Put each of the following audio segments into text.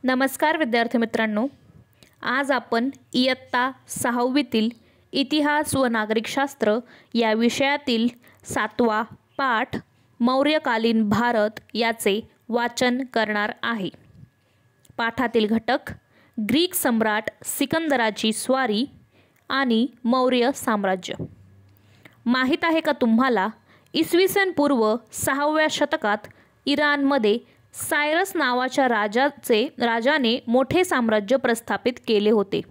नमस्कार विद्यार्थी मित्रांनो, आज आपण इयत्ता 6वीतील इतिहास व नागरिकशास्त्र या विषयातील 7वा पाठ मौर्यकालीन भारत याचे वाचन करणार आहे। पाठातील घटक ग्रीक सम्राट सिकंदराची स्वारी आणि मौर्य साम्राज्य। माहित आहे का तुम्हाला, इसवी सन पूर्व 6व्या शतकात इराणमध्ये सायरस नावाच्या राजाने मोठे साम्राज्य प्रस्थापित केले होते।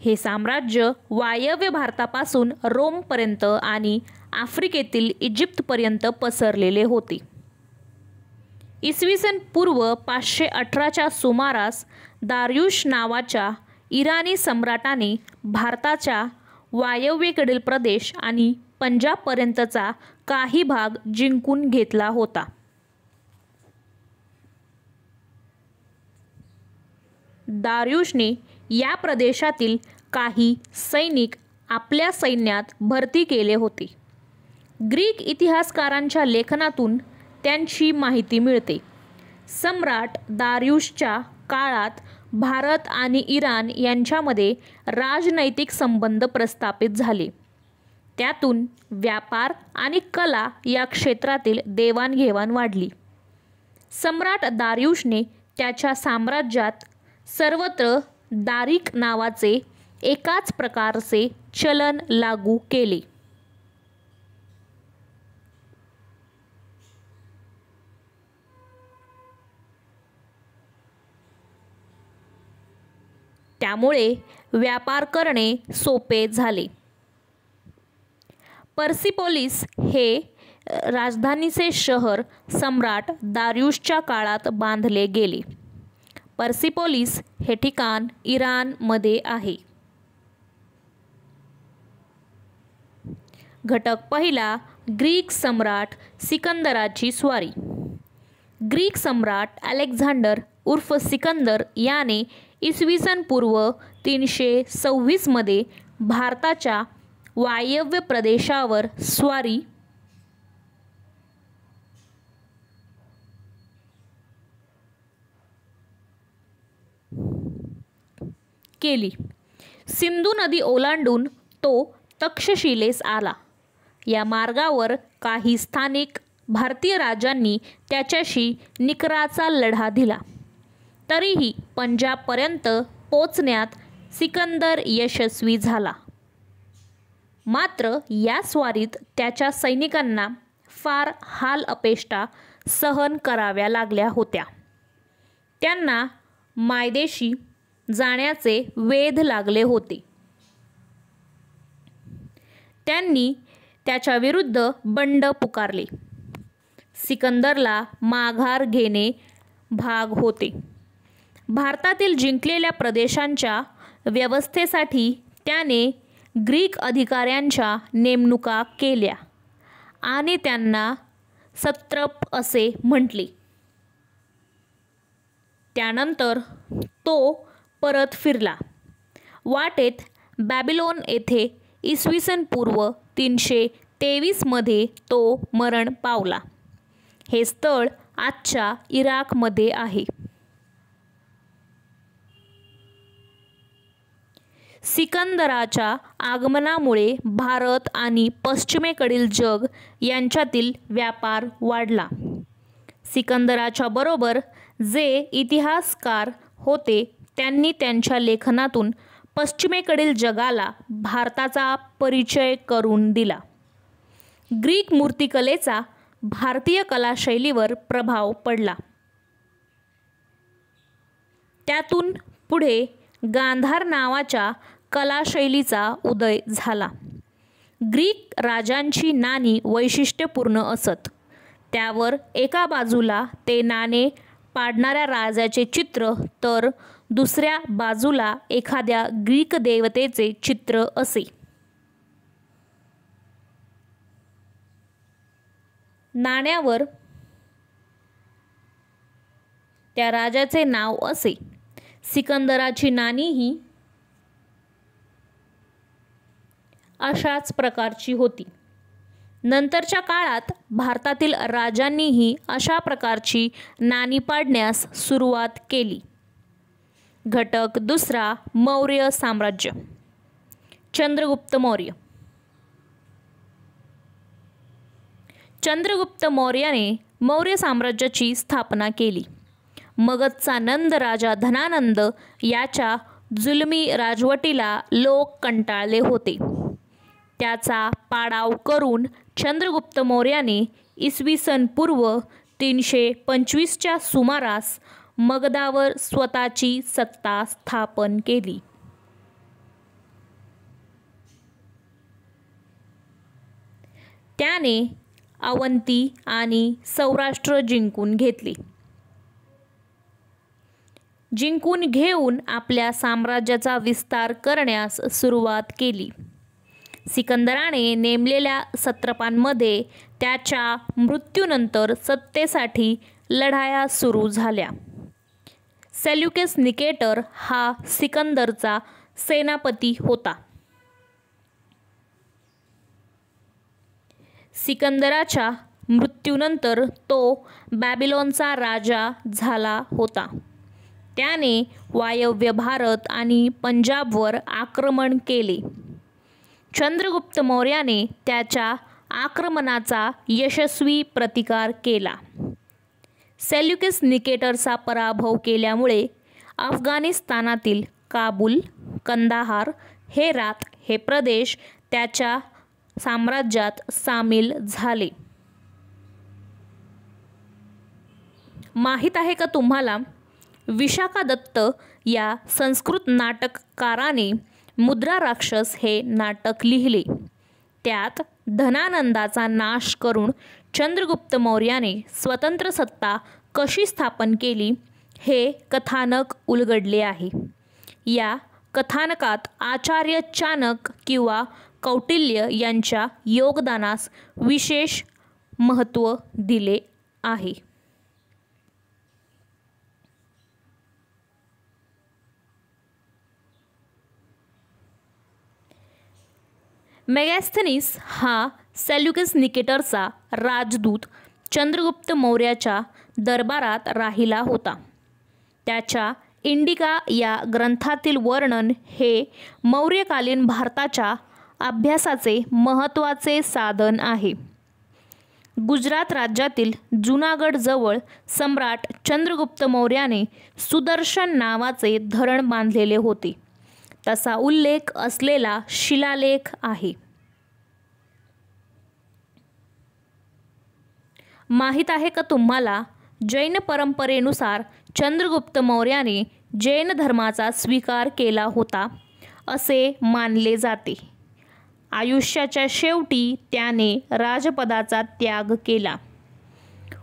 हे साम्राज्य वायव्य भारतापासून रोमपर्यंत आणि आफ्रिकेतील इजिप्तपर्यंत पसरलेले होते। इसवी सन पूर्व 518च्या सुमारास दार्युश नावाच्या इराणी सम्राटाने भारताच्या वायव्येकडील प्रदेश आणि पंजाबपर्यंतचा काही भाग जिंकून घेतला होता। दार्युशने या प्रदेशातील काही सैनिक आपल्या सैन्यात भरती केले होते। ग्रीक इतिहासकारांच्या लेखनातून त्यांची माहिती मिळते। सम्राट दार्युशच्या काळात भारत आणि इराण यांच्यामध्ये राजनैतिक संबंध प्रस्थापित झाले। त्यातून व्यापार आणि कला या क्षेत्रातील देवाणघेवाण वाढली। सम्राट दार्युशने त्याच्या साम्राज्यात सर्वत्र दारिक नावाचे एकाच प्रकारचे चलन लागू केले। त्यामुळे व्यापार करणे सोपे झाले। पर्सिपोलिस हे राजधानीचे शहर सम्राट दार्युशच्या काळात बांधले गेले। पर्सिपोलिस हे ठिकाण इराणमध्ये आहे। घटक पहिला, ग्रीक सम्राट सिकंदराची स्वारी। ग्रीक सम्राट अलेक्झांडर उर्फ सिकंदर याने इसवी सन पूर्व 326 मध्ये भारताच्या वायव्य प्रदेशावर स्वारी केली। सिंधू नदी ओलांडून तो तक्षशिलेस आला। या मार्गावर काही स्थानिक भारतीय राजांनी त्याच्याशी निकराचा लढा दिला, तरीही पंजाबपर्यंत पोचण्यात सिकंदर यशस्वी झाला। मात्र या स्वारीत त्याच्या सैनिकांना फार हाल अपेष्टा सहन कराव्या लागल्या होत्या। त्यांना मायदेशी जाण्याचे वेध लागले होते। त्यांनी त्याच्या विरुद्ध बंड पुकारले। सिकंदरला माघार घेणे भाग होते। भारतातील जिंकलेल्या प्रदेशांच्या व्यवस्थेसाठी त्याने ग्रीक अधिकाऱ्यांच्या नेमणुका केल्या आणि त्यांना सत्रप असे म्हटले। त्यानंतर तो परत फिरला। वाटेत बॅबिलोन येथे इसवी सन पूर्व 323 मध्ये तो मरण पावला। हे स्थळ आजच्या इराकमध्ये आहे। सिकंदराच्या आगमनामुळे भारत आणि पश्चिमेकडील जग यांच्यातील व्यापार वाढला। सिकंदराच्या बरोबर जे इतिहासकार होते त्यांनी त्यांच्या लेखनातून पश्चिमेकडील जगाला भारताचा परिचय करून दिला। ग्रीक मूर्तिकलेचा भारतीय कलाशैलीवर प्रभाव पडला। त्यातून पुढे गांधार नावाच्या कलाशैलीचा उदय झाला। ग्रीक राजांची नाणी वैशिष्ट्यपूर्ण असत। त्यावर एका बाजूला ते नाणे पाडणाऱ्या राजाचे चित्र तर दुसऱ्या बाजूला एखाद्या ग्रीक देवतेचे चित्र असे। नाण्यावर त्या राजाचे नाव असे। सिकंदराची नाणीही अशाच प्रकारची होती। नंतरच्या काळात भारतातील राजांनीही अशा प्रकारची नाणी पाडण्यास सुरुवात केली. घटक दुसरा, मौर्य साम्राज्य. चंद्रगुप्त मौर्य. चंद्रगुप्त मौर्याने मौर्य साम्राज्याची स्थापना केली. मगधचा नंद राजा धनानंद याच्या जुलमी राजवटीला लोक कंटाळले होते. त्याचा पाडाव करून चंद्रगुप्त मौर्याने इसवी सन पूर्व 325च्या सुमारास मगधावर स्वतःची सत्ता स्थापन केली. त्याने अवंती आणि सौराष्ट्र जिंकून घेतले. जिंकून घेऊन आपल्या साम्राज्याचा विस्तार करण्यास सुरुवात केली. सिकंदराने नेमलेल्या सत्रपांमध्ये त्याच्या मृत्यूनंतर सत्तेसाठी लढाया सुरू झाल्या. सेल्युकस निकेटर हा सिकंदरचा सेनापती होता. सिकंदराच्या मृत्यूनंतर तो बॅबिलोनचा राजा झाला होता. त्याने वायव्य भारत आणि पंजाबवर आक्रमण केले. चंद्रगुप्त मौर्याने त्याच्या आक्रमणाचा यशस्वी प्रतिकार केला. सेल्युकस निकेटरचा पराभव केल्यामुळे अफगाणिस्तानातील काबूल, कंदाहार, हेरात हे प्रदेश त्याच्या साम्राज्यात सामील झाले. माहीत आहे का तुम्हाला, विशाखा दत्त या संस्कृत नाटककाराने मुद्रा राक्षस हे नाटक लिहिले. त्यात धनानंदाचा नाश करून चंद्रगुप्त मौर्याने स्वतंत्र सत्ता कशी स्थापन केली हे कथानक उलगडले आहे. या कथानकात आचार्य चाणक्य किंवा कौटिल्य यांच्या योगदानास विशेष महत्त्व दिले आहे. मेगॅस्थनीस हा सेल्युकस निकेटरचा राजदूत चंद्रगुप्त मौर्याच्या दरबारात राहिला होता. त्याच्या इंडिका या ग्रंथातील वर्णन हे मौर्यकालीन भारताच्या अभ्यासाचे महत्त्वाचे साधन आहे. गुजरात राज्यातील जुनागडजवळ सम्राट चंद्रगुप्त मौर्याने सुदर्शन नावाचे धरण बांधलेले होते. तसा उल्लेख असलेला शिलालेख आहे. माहीत आहे का तुम्हाला, जैन परंपरेनुसार चंद्रगुप्त मौर्याने जैन धर्माचा स्वीकार केला होता असे मानले जाते. आयुष्याच्या शेवटी त्याने राजपदाचा त्याग केला.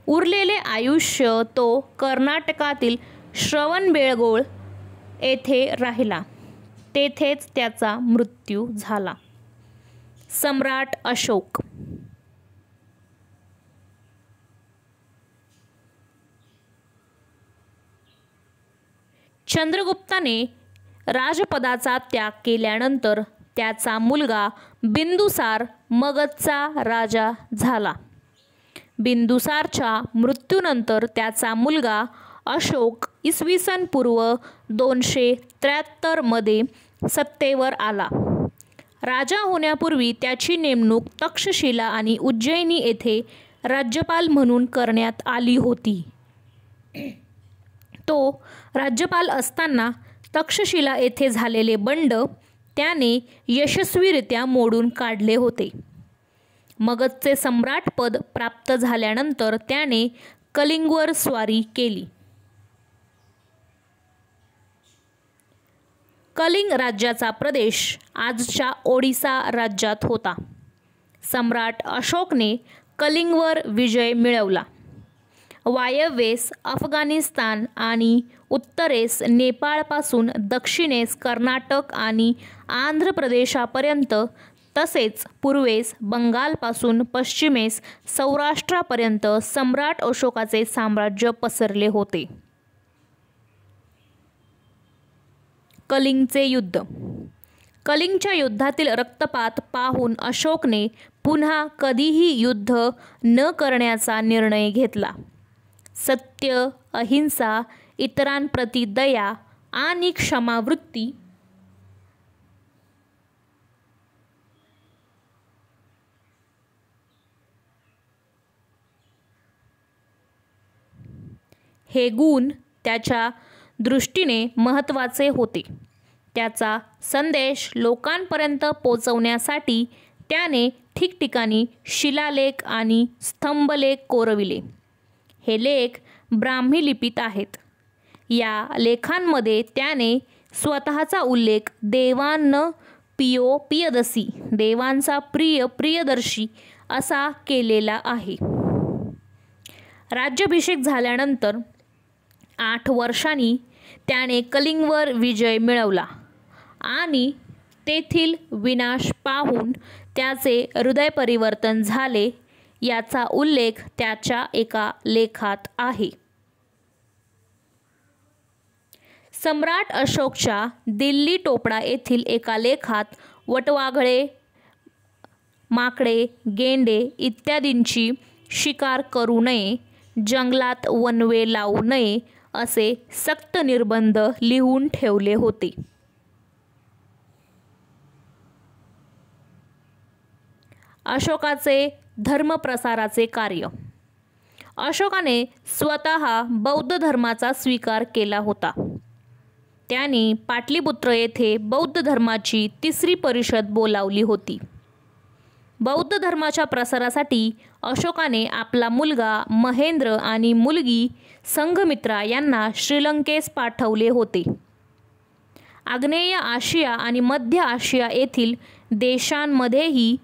उरलेले आयुष्य तो कर्नाटकातील श्रवणबेळगोळ येथे राहिला. तेथेच त्याचा मृत्यू झाला. सम्राट अशोक. चंद्रगुप्ताने राजपदाचा त्याग केल्यानंतर त्याचा मुलगा बिंदुसार मगधचा राजा झाला. बिंदुसारच्या मृत्यूनंतर त्याचा मुलगा अशोक इसवी सन पूर्व 273 मध्ये सत्तेवर आला. राजा होण्यापूर्वी त्याची नेमणूक तक्षशिला आणि उज्जैनी येथे राज्यपाल म्हणून करण्यात आली होती. तो राज्यपाल असताना तक्षशिला येथे झालेले बंड त्याने यशस्वीरित्या मोडून काढले होते. मगधचे सम्राटपद प्राप्त झाल्यानंतर त्याने कलिंगवर स्वारी केली. कलिंग राज्याचा प्रदेश आजच्या ओडिसा राज्यात होता. सम्राट अशोकने कलिंगवर विजय मिळवला. वायव्येस अफगाणिस्तान आणि उत्तरेस नेपाळपासून दक्षिणेस कर्नाटक आणि आंध्र प्रदेशापर्यंत तसेच पूर्वेस बंगालपासून पश्चिमेस सौराष्ट्रापर्यंत सम्राट अशोकाचे साम्राज्य पसरले होते. कलिंगचे युद्ध. कलिंगच्या युद्धातील रक्तपात पाहून अशोकने पुन्हा कधीही युद्ध न करण्याचा निर्णय घेतला. सत्य, अहिंसा, इतरांप्रती दया आणि क्षमावृत्ती हे गुण त्याच्या दृष्टीने महत्त्वाचे होते. त्याचा संदेश लोकांपर्यंत पोचवण्यासाठी त्याने ठिकठिकाणी शिलालेख आणि स्तंभलेख कोरविले. हे लेख ब्राह्मी लिपीत आहेत. या लेखांमध्ये त्याने स्वतःचा उल्लेख देवांन पियो पियदसी, देवांचा प्रिय प्रियदर्शी असा केलेला आहे. राज्याभिषेक झाल्यानंतर 8 वर्षांनी त्याने कलिंगवर विजय मिळवला आणि तेथील विनाश पाहून त्याचे हृदय परिवर्तन झाले याचा उल्लेख त्याच्या एका लेखात आहे. सम्राट अशोकच्या दिल्ली टोपडा येथील एका लेखात वटवाघळे, माकडे, गेंडे इत्यादींची शिकार करू नये, जंगलात वनवे लावू नये असे सक्त निर्बंध लिहून ठेवले होते. अशोकाचे धर्मप्रसाराचे कार्य. अशोकाने स्वतः बौद्ध धर्माचा स्वीकार केला होता. त्याने पाटलीपुत्र येथे बौद्ध धर्माची 3री परिषद बोलावली होती. बौद्ध धर्माच्या प्रसारासाठी अशोकाने आपला मुलगा महेंद्र आणि मुलगी संघमित्रा यांना श्रीलंकेस पाठवले होते. आग्नेय आशिया आणि मध्य आशिया येथील देशांमध्येही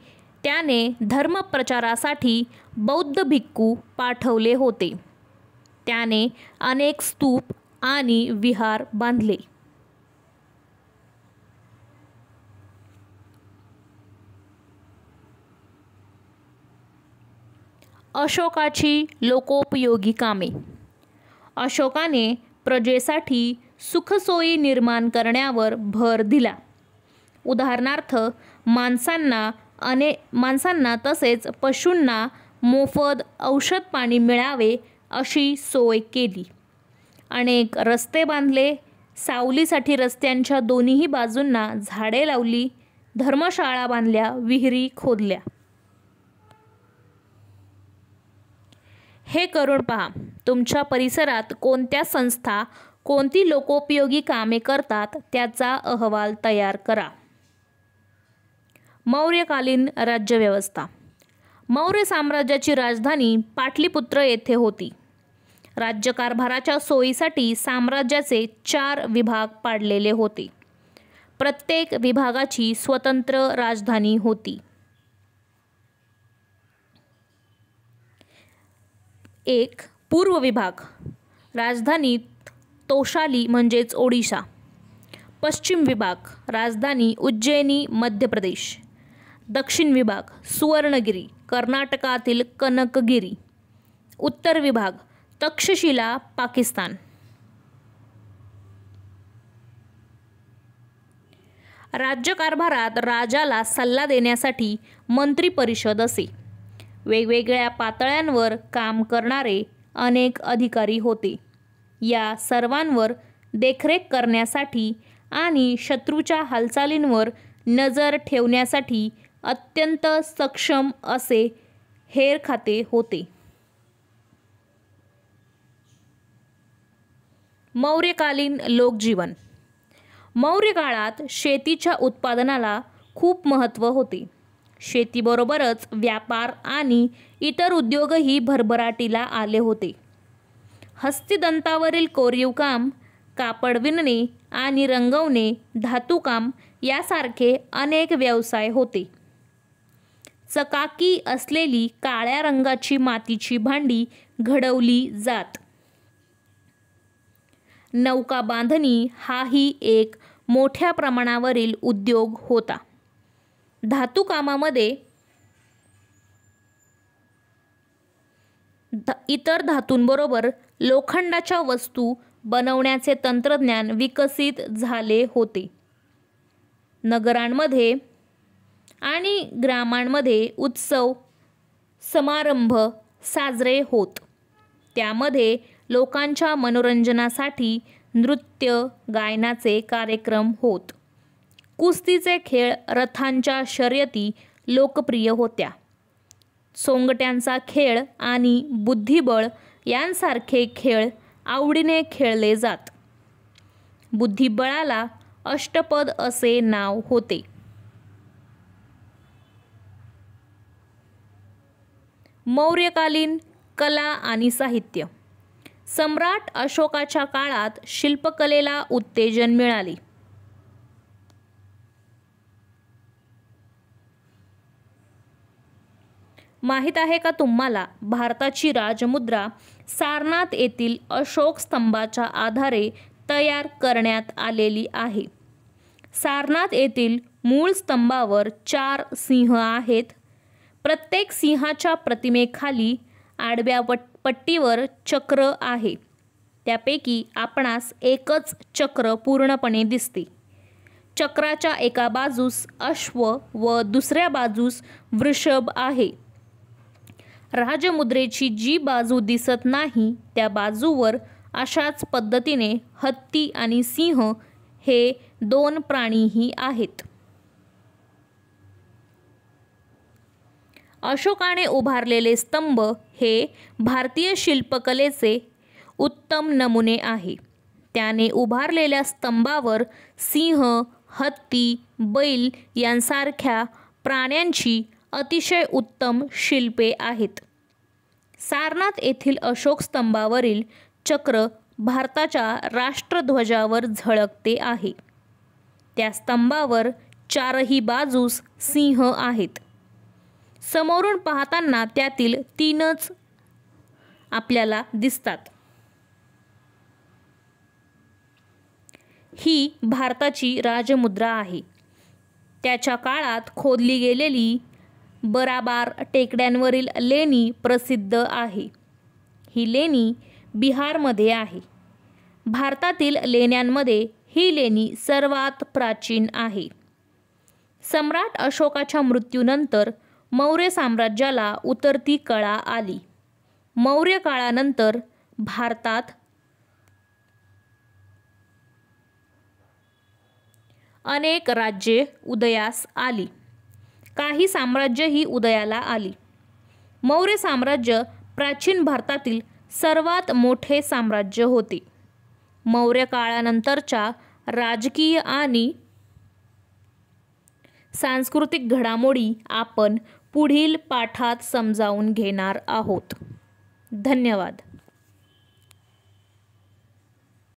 त्याने धर्मप्रचारासाठी बौद्ध भिक्खू पाठवले होते. त्याने अनेक स्तूप आणि विहार बांधले. अशोकाची लोकोपयोगी कामे. अशोकाने प्रजेसाठी सुखसोयी निर्माण करण्यावर भर दिला. उदाहरणार्थ माणसांना तसेच पशूंना मोफत औषध पाणी मिळावे अशी सोय केली. अनेक रस्ते बांधले. सावलीसाठी रस्त्यांच्या दोन्ही बाजूंना झाडे लावली. धर्मशाळा बांधल्या. विहिरी खोदल्या. हे करून पहा. तुमच्या परिसरात कोणत्या संस्था कोणती लोकोपयोगी कामे करतात त्याचा अहवाल तयार करा. मौर्यकालीन राज्यव्यवस्था. मौर्य साम्राज्याची राजधानी पाटलीपुत्र येथे होती. राज्यकारभाराच्या सोयीसाठी साम्राज्याचे 4 विभाग पाडलेले होते. प्रत्येक विभागाची स्वतंत्र राजधानी होती. 1. पूर्व विभाग. राजधानी तोशाली म्हणजेच ओडिशा. पश्चिम विभाग. राजधानी उज्जैनी मध्य प्रदेश. दक्षिण विभाग. सुवर्णगिरी कर्नाटकातील कनकगिरी. उत्तर विभाग. तक्षशिला पाकिस्तान. राज्यकारभारात राजाला सल्ला देण्यासाठी मंत्री परिषद असे. वेगवेगळ्या पातळ्यांवर काम करणारे अनेक अधिकारी होते. या सर्वांवर देखरेख करण्यासाठी आणि शत्रूच्या हालचालींवर नजर ठेवण्यासाठी अत्यंत सक्षम असे हेरखाते होते. मौर्यकालीन लोकजीवन. मौर्य काळात शेतीच्या उत्पादनाला खूप महत्त्व होते. शेतीबरोबरच व्यापार आणि इतर उद्योगही भरभराटीला आले होते. हस्तिदंतावरील कोरीवकाम, कापड विणणे आणि रंगवणे, धातुकाम यासारखे अनेक व्यवसाय होते. चकाकी असलेली काळ्या रंगाची मातीची भांडी घडवली जात. नौका बांधणी हाही एक मोठ्या प्रमाणावरील उद्योग होता. धातुकामामध्ये इतर धातूंबरोबर लोखंडाच्या वस्तू बनवण्याचे तंत्रज्ञान विकसित झाले होते. नगरांमध्ये आणि ग्रामांमध्ये उत्सव समारंभ साजरे होत. त्यामध्ये लोकांच्या मनोरंजनासाठी नृत्य गायनाचे कार्यक्रम होत. कुस्तीचे खेळ, रथांच्या शर्यती लोकप्रिय होत्या. सोंगट्यांचा खेळ आणि बुद्धिबळ यांसारखे खेळ आवडीने खेळले जात. बुद्धिबळाला अष्टपद असे नाव होते. मौर्यकालीन कला आणि साहित्य. सम्राट अशोकाच्या काळात शिल्पकलेला उत्तेजन मिळाले. माहीत आहे का तुम्हाला, भारताची राजमुद्रा सारनाथ येथील अशोक स्तंभाच्या आधारे तयार करण्यात आलेली आहे. सारनाथ येथील मूळ स्तंभावर 4 सिंह आहेत. प्रत्येक सिंहाच्या प्रतिमेखाली आडव्या पट्टीवर चक्र आहे. त्यापैकी आपणास एकच चक्र पूर्णपणे दिसते. चक्राच्या एका बाजूस अश्व व दुसऱ्या बाजूस वृषभ आहे. राजमुद्रेची जी बाजू दिसत नाही त्या बाजूवर अशाच पद्धतीने हत्ती आणि सिंह हे 2 प्राणीही आहेत. अशोकाने उभारलेले स्तंभ हे भारतीय शिल्पकलेचे उत्तम नमुने आहे. त्याने उभारलेल्या स्तंभावर सिंह, हत्ती, बैल यांसारख्या प्राण्यांची अतिशय उत्तम शिल्पे आहेत. सारनाथ येथील अशोक स्तंभावरील चक्र भारताच्या राष्ट्रध्वजावर झळकते आहे. त्या स्तंभावर 4ही बाजूस सिंह आहेत. समोरून पाहताना त्यातील 3च आपल्याला दिसतात. ही भारताची राजमुद्रा आहे. त्याच्या काळात खोदली गेलेली बराबार टेकड्यांवरील लेणी प्रसिद्ध आहे. ही लेणी बिहारमध्ये आहे. भारतातील लेण्यांमध्ये ही लेणी सर्वात प्राचीन आहे. सम्राट अशोकाच्या मृत्यूनंतर मौर्य साम्राज्याला उतरती कळा आली. मौर्य काळानंतर भारतात अनेक राज्ये उदयास आली. काही साम्राज्यही उदयाला आली. मौर्य साम्राज्य प्राचीन भारतातील सर्वात मोठे साम्राज्य होते. मौर्य काळानंतरच्या राजकीय आणि सांस्कृतिक घडामोडी आपण पुढील पाठात समजावून घेणार आहोत. धन्यवाद.